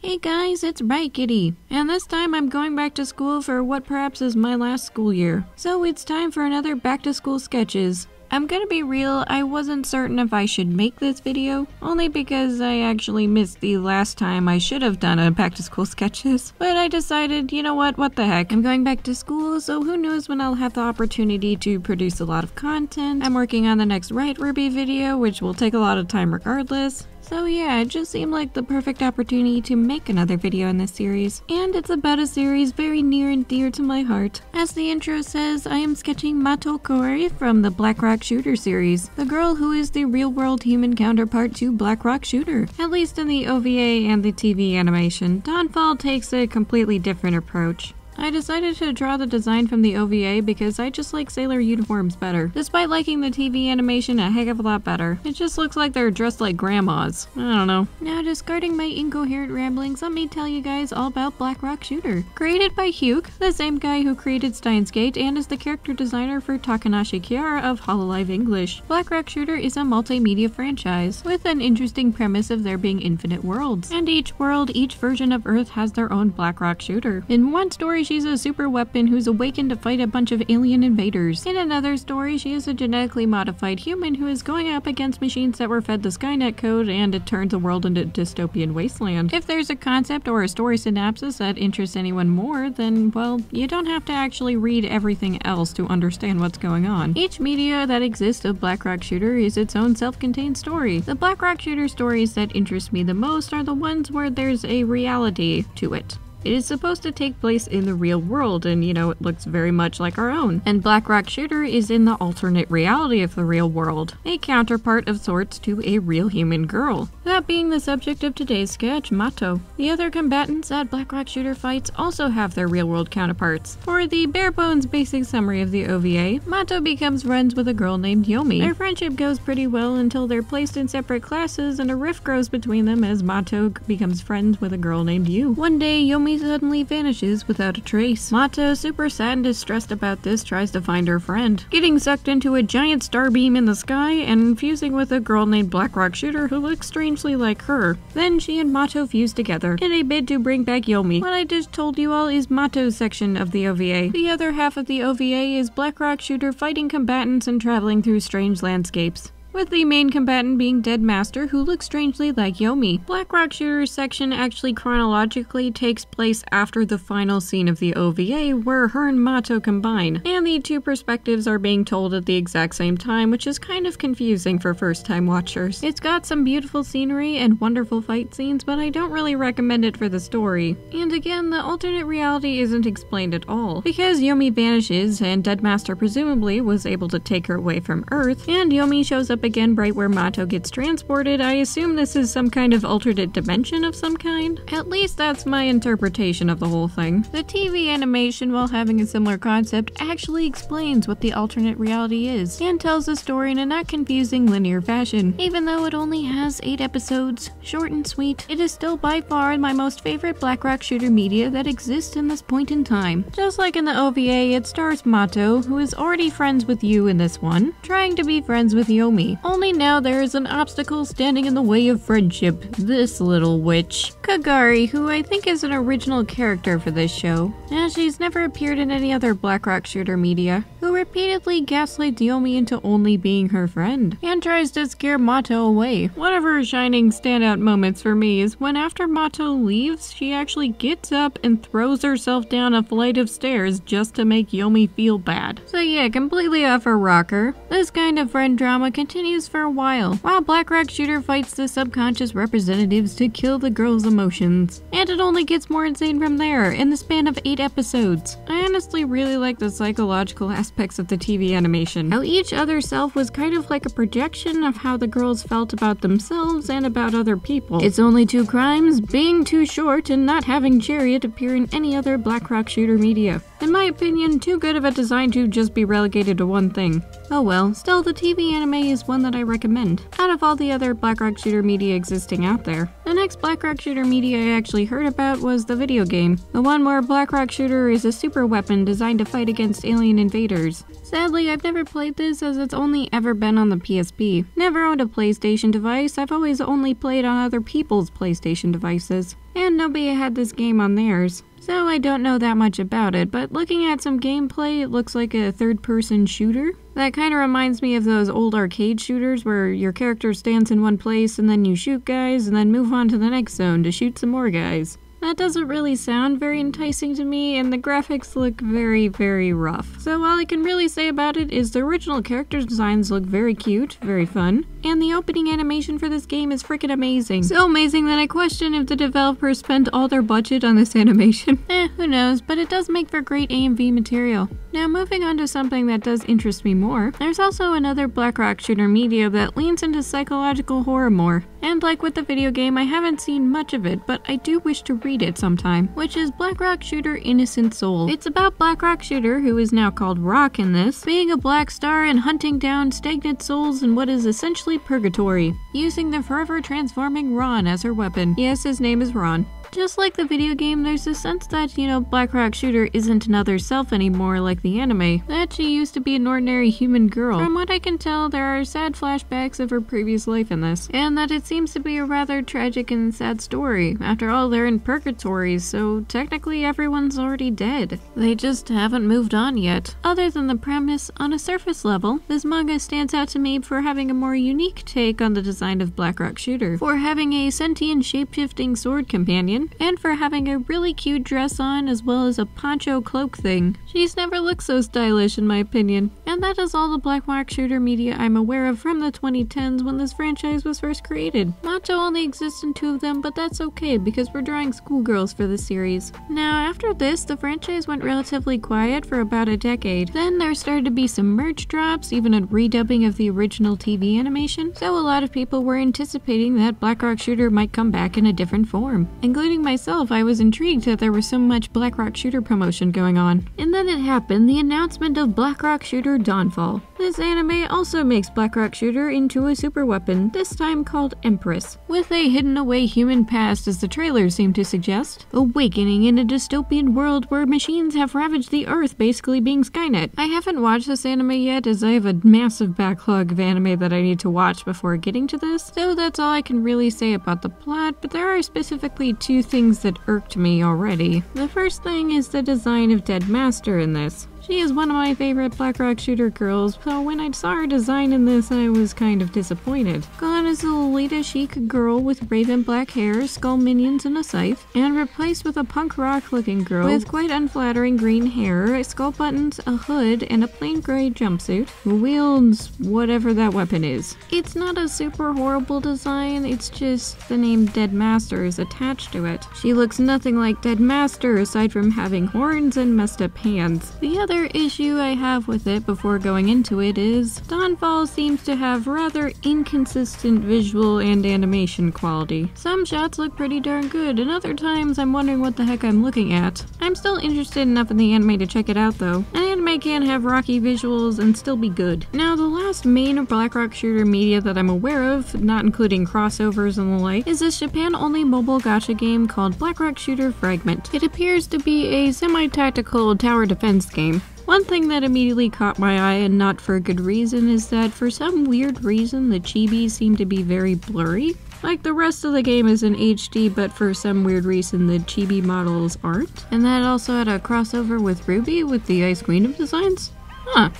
Hey guys, it's Riot Kitty, and this time I'm going back to school for what perhaps is my last school year. So it's time for another back to school sketches. I'm gonna be real, I wasn't certain if I should make this video, only because I actually missed the last time I should have done a back to school sketches. But I decided, you know what the heck. I'm going back to school, so who knows when I'll have the opportunity to produce a lot of content. I'm working on the next RiotRWBY video, which will take a lot of time regardless. So yeah, it just seemed like the perfect opportunity to make another video in this series. And it's about a series very near and dear to my heart. As the intro says, I am sketching Mato Kuroi from the Black Rock Shooter series, the girl who is the real-world human counterpart to Black Rock Shooter. At least in the OVA and the TV animation, Dawnfall takes a completely different approach. I decided to draw the design from the OVA because I just like sailor uniforms better, despite liking the TV animation a heck of a lot better. It just looks like they're dressed like grandmas. I don't know. Now, discarding my incoherent ramblings, let me tell you guys all about Black Rock Shooter. Created by Huke, the same guy who created Steins Gate and is the character designer for Takanashi Kiara of Hololive English. Black Rock Shooter is a multimedia franchise, with an interesting premise of there being infinite worlds. And each world, each version of Earth has their own Black Rock Shooter. In one story, she's a super weapon who's awakened to fight a bunch of alien invaders. In another story, she is a genetically modified human who is going up against machines that were fed the Skynet code, and it turns the world into a dystopian wasteland. If there's a concept or a story synopsis that interests anyone more, then, well, you don't have to actually read everything else to understand what's going on. Each media that exists of Black Rock Shooter is its own self-contained story. The Black Rock Shooter stories that interest me the most are the ones where there's a reality to it. It is supposed to take place in the real world, and you know, it looks very much like our own. And Black Rock Shooter is in the alternate reality of the real world, a counterpart of sorts to a real human girl. That being the subject of today's sketch, Mato. The other combatants at Black Rock Shooter fights also have their real-world counterparts. For the bare-bones basic summary of the OVA, Mato becomes friends with a girl named Yomi. Their friendship goes pretty well until they're placed in separate classes, and a rift grows between them as Mato becomes friends with a girl named Yu. One day, Yomi suddenly vanishes without a trace. Mato, super sad and distressed about this, tries to find her friend, getting sucked into a giant starbeam in the sky and fusing with a girl named Black Rock Shooter who looks strangely like her. Then she and Mato fuse together in a bid to bring back Yomi. What I just told you all is Mato's section of the OVA. The other half of the OVA is Black Rock Shooter fighting combatants and traveling through strange landscapes, with the main combatant being Dead Master, who looks strangely like Yomi. Black Rock Shooter's section actually chronologically takes place after the final scene of the OVA, where her and Mato combine, and the two perspectives are being told at the exact same time, which is kind of confusing for first-time watchers. It's got some beautiful scenery and wonderful fight scenes, but I don't really recommend it for the story. And again, the alternate reality isn't explained at all, because Yomi vanishes, and Dead Master presumably was able to take her away from Earth, and Yomi shows up again right where Mato gets transported. I assume this is some kind of alternate dimension of some kind. At least that's my interpretation of the whole thing. The TV animation, while having a similar concept, actually explains what the alternate reality is, and tells the story in a not confusing linear fashion. Even though it only has 8 episodes, short and sweet, it is still by far my most favorite Black Rock Shooter media that exists in this point in time. Just like in the OVA, it stars Mato, who is already friends with Yu in this one, trying to be friends with Yomi. Only now there is an obstacle standing in the way of friendship. This little witch. Kagari, who I think is an original character for this show, as she's never appeared in any other Black Rock Shooter media, who repeatedly gaslights Yomi into only being her friend, and tries to scare Mato away. One of her shining standout moments for me is when after Mato leaves, she actually gets up and throws herself down a flight of stairs just to make Yomi feel bad. So yeah, completely off her rocker. This kind of friend drama continues for a while Black Rock Shooter fights the subconscious representatives to kill the girl's emotions. And it only gets more insane from there, in the span of 8 episodes. I honestly really like the psychological aspects of the TV animation. How each other self was kind of like a projection of how the girls felt about themselves and about other people. It's only 2 crimes, being too short and not having Chariot appear in any other Black Rock Shooter media. In my opinion, too good of a design to just be relegated to one thing. Oh well, still the TV anime is one that I recommend, out of all the other Black Rock Shooter media existing out there. And next Blackrock shooter media I actually heard about was the video game. The one where Blackrock shooter is a super weapon designed to fight against alien invaders. Sadly, I've never played this as it's only ever been on the PSP. Never owned a PlayStation device, I've always only played on other people's PlayStation devices. And nobody had this game on theirs. So I don't know that much about it, but looking at some gameplay, it looks like a third-person shooter. That kind of reminds me of those old arcade shooters where your character stands in one place and then you shoot guys and then move on to the next zone to shoot some more guys. That doesn't really sound very enticing to me, and the graphics look very, very rough. So all I can really say about it is the original character designs look very cute, very fun, and the opening animation for this game is freaking amazing. So amazing that I question if the developers spent all their budget on this animation. Who knows, but it does make for great AMV material. Now moving on to something that does interest me more, there's also another Blackrock shooter media that leans into psychological horror more. And like with the video game, I haven't seen much of it, but I do wish to read it sometime, which is Blackrock Shooter Innocent Soul. It's about Blackrock Shooter, who is now called Rock in this, being a black star and hunting down stagnant souls in what is essentially purgatory, using the forever transforming Ron as her weapon. Yes, his name is Ron. Just like the video game, there's a sense that, Blackrock Shooter isn't another self anymore like the anime, that she used to be an ordinary human girl. From what I can tell, there are sad flashbacks of her previous life in this, and that it seems to be a rather tragic and sad story. After all, they're in purgatory, so technically everyone's already dead. They just haven't moved on yet. Other than the premise, on a surface level, this manga stands out to me for having a more unique take on the design of Blackrock Shooter, for having a sentient shape-shifting sword companion, and for having a really cute dress on as well as a poncho cloak thing. She's never looked so stylish in my opinion. And that is all the Blackrock shooter media I'm aware of from the 2010s when this franchise was first created. Mato only exists in 2 of them, but that's okay because we're drawing schoolgirls for this series. Now after this, the franchise went relatively quiet for about a decade. Then there started to be some merch drops, even a redubbing of the original TV animation, so a lot of people were anticipating that Blackrock shooter might come back in a different form. Including myself, I was intrigued that there was so much Blackrock shooter promotion going on. And then it happened, the announcement of Blackrock shooter Dawnfall. This anime also makes Blackrock shooter into a super weapon, this time called Empress, with a hidden away human past as the trailers seem to suggest, awakening in a dystopian world where machines have ravaged the earth, basically being Skynet. I haven't watched this anime yet as I have a massive backlog of anime that I need to watch before getting to this, so that's all I can really say about the plot, but there are specifically 2 things that irked me already. The first thing is the design of Dead Master in this. She is one of my favorite Blackrock shooter girls, so when I saw her design in this, I was kind of disappointed. Gone is the Lolita chic girl with raven black hair, skull minions, and a scythe, and replaced with a punk rock looking girl with quite unflattering green hair, skull buttons, a hood, and a plain gray jumpsuit, who wields whatever that weapon is. It's not a super horrible design, it's just the name Dead Master is attached to it. She looks nothing like Dead Master aside from having horns and messed up hands. The other issue I have with it before going into it is Dawnfall seems to have rather inconsistent visual and animation quality. Some shots look pretty darn good, and other times I'm wondering what the heck I'm looking at. I'm still interested enough in the anime to check it out though. An anime can have rocky visuals and still be good. Now the last main Blackrock shooter media that I'm aware of, not including crossovers and the like, is this Japan-only mobile gacha game called Blackrock Shooter Fragment. It appears to be a semi-tactical tower defense game. One thing that immediately caught my eye, and not for a good reason, is that for some weird reason the chibis seem to be very blurry. Like the rest of the game is in HD, but for some weird reason the chibi models aren't. And that also had a crossover with RWBY with the Ice Queen of designs? Huh.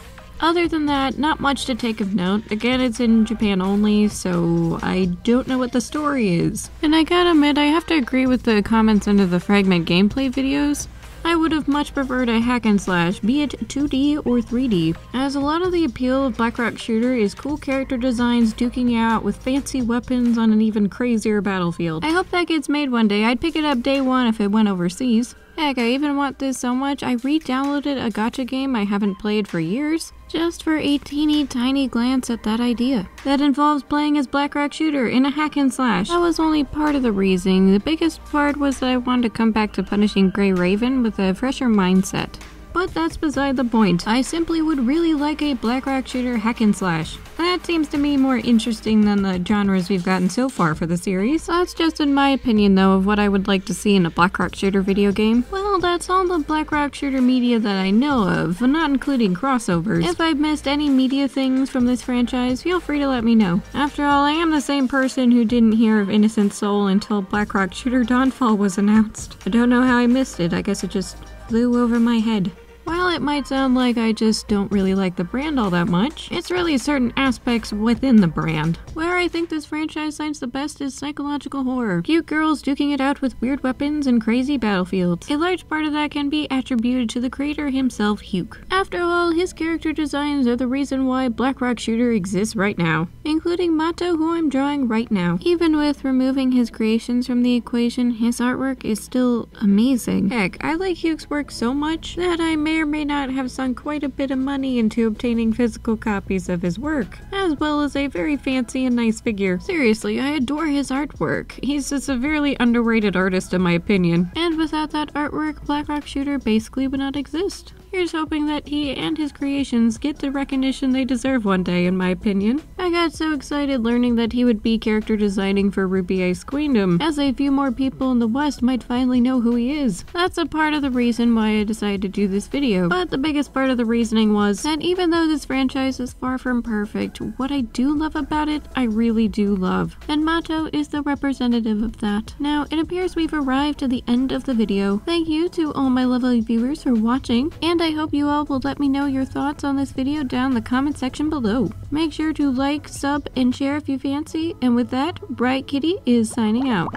Other than that, not much to take of note. Again, it's in Japan only, so I don't know what the story is. And I gotta admit, I have to agree with the comments under the Fragment gameplay videos. I would have much preferred a hack and slash, be it 2D or 3D, as a lot of the appeal of Blackrock Shooter is cool character designs duking out with fancy weapons on an even crazier battlefield. I hope that gets made one day. I'd pick it up day 1 if it went overseas. Heck, I even want this so much I re-downloaded a gacha game I haven't played for years, just for a teeny tiny glance at that idea. That involves playing as Blackrock Shooter in a hack and slash. That was only part of the reasoning. The biggest part was that I wanted to come back to punishing Grey Raven with a fresher mindset. but that's beside the point. I simply would really like a Black Rock shooter hack and slash. That seems to me more interesting than the genres we've gotten so far for the series. That's just in my opinion though of what I would like to see in a Black Rock shooter video game. Well, that's all the Black Rock shooter media that I know of, not including crossovers. If I've missed any media things from this franchise, feel free to let me know. After all, I am the same person who didn't hear of Innocent Soul until Black Rock shooter Dawnfall was announced. I don't know how I missed it, I guess it just flew over my head. While it might sound like I just don't really like the brand all that much, it's really certain aspects within the brand. Where I think this franchise shines the best is psychological horror. Cute girls duking it out with weird weapons and crazy battlefields. A large part of that can be attributed to the creator himself, Huke. After all, his character designs are the reason why Black Rock Shooter exists right now, including Mato, who I'm drawing right now. Even with removing his creations from the equation, his artwork is still amazing. Heck, I like Huke's work so much that I may or may not have sunk quite a bit of money into obtaining physical copies of his work, as well as a very fancy and nice figure. Seriously, I adore his artwork. He's a severely underrated artist in my opinion, and without that artwork, Black Rock Shooter basically would not exist. Here's hoping that he and his creations get the recognition they deserve one day, in my opinion. I got so excited learning that he would be character designing for RWBY Queendom, as a few more people in the West might finally know who he is. That's a part of the reason why I decided to do this video, but the biggest part of the reasoning was that even though this franchise is far from perfect, what I do love about it, I really do love. And Mato is the representative of that. Now, it appears we've arrived to the end of the video. Thank you to all my lovely viewers for watching, and I hope you all will let me know your thoughts on this video down in the comment section below. Make sure to like, sub, and share if you fancy, and with that, Bright Kitty is signing out.